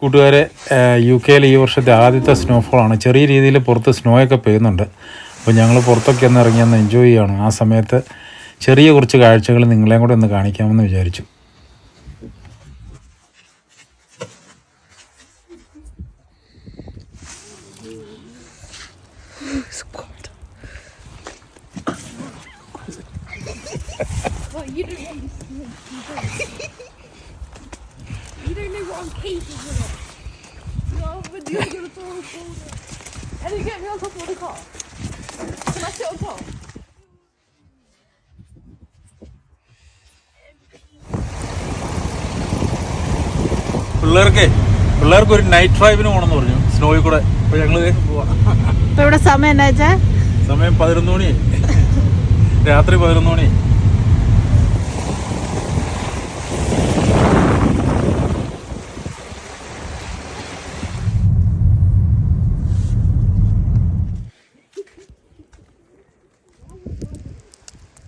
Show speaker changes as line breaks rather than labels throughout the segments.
കൂട്ടുകാരെ, യു കെയിൽ ഈ വർഷത്തെ ആദ്യത്തെ സ്നോഫോളാണ്. ചെറിയ രീതിയിൽ പുറത്ത് സ്നോയൊക്കെ പെയ്യുന്നുണ്ട്. അപ്പോൾ ഞങ്ങൾ പുറത്തൊക്കെ ഒന്ന് ഇറങ്ങി ഒന്ന് എൻജോയ് ചെയ്യുകയാണ്. ആ സമയത്ത് ചെറിയ കുറച്ച് കാഴ്ചകൾ നിങ്ങളെയും കൂടെ ഒന്ന് കാണിക്കാമെന്ന് വിചാരിച്ചു.
You don't know what I'm capable of. No, but you're going to throw a boulder. And you get me on top of the car. Can I sit on top?
പിള്ളേർക്ക് ഒരു നൈറ്റ് ഡ്രൈവിന് പോകണമെന്ന് പറഞ്ഞു സ്നോയിൽ കൂടെ. അപ്പോൾ ഞങ്ങൾ പോവാം.
ഇപ്പോൾ ഇവിടെ സമയം എന്നാ വെച്ചാൽ
സമയം 11 മണി, രാത്രി 11 മണി.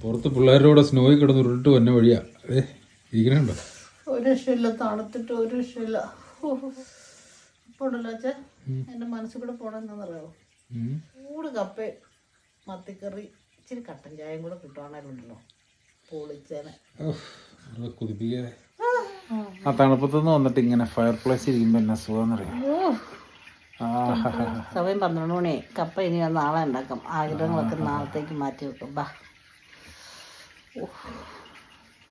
പുറത്ത് പിള്ളേരുടെ കൂടെ സ്നോയിൽ കിടന്ന് ഉരുട്ട് വന്ന വഴിയാ. ഇരിക്കണുണ്ടോ?
ഒരു രക്ഷയില്ല, തണുത്തിട്ട് ഒരു രക്ഷയില്ല. ഇപ്പോൾ ഉണ്ടല്ലോ വെച്ചാൽ എൻ്റെ മനസ്സിൽ കൂടെ പോകണമെന്നറിയാമോ, ചൂട് കപ്പ മത്തിക്കറി ഇച്ചിരി കട്ടൻ ചായയും കൂടെ കിട്ടുവാണേലുണ്ടല്ലോ പൊളിച്ചേനെ.
കുതിപ്പിക്കാതെ ആ തണുപ്പത്തുനിന്ന് വന്നിട്ട് ഇങ്ങനെ ഫയർ പ്ലേസ് ഇരിക്കുമ്പോൾ എന്നാ സുഖമെന്നറിയാം.
സമയം 12 മണി. കപ്പ ഇനി നാളെ ഉണ്ടാക്കാം. ആഗ്രഹങ്ങളൊക്കെ നാളത്തേക്ക് മാറ്റി വെക്കും. ബാ.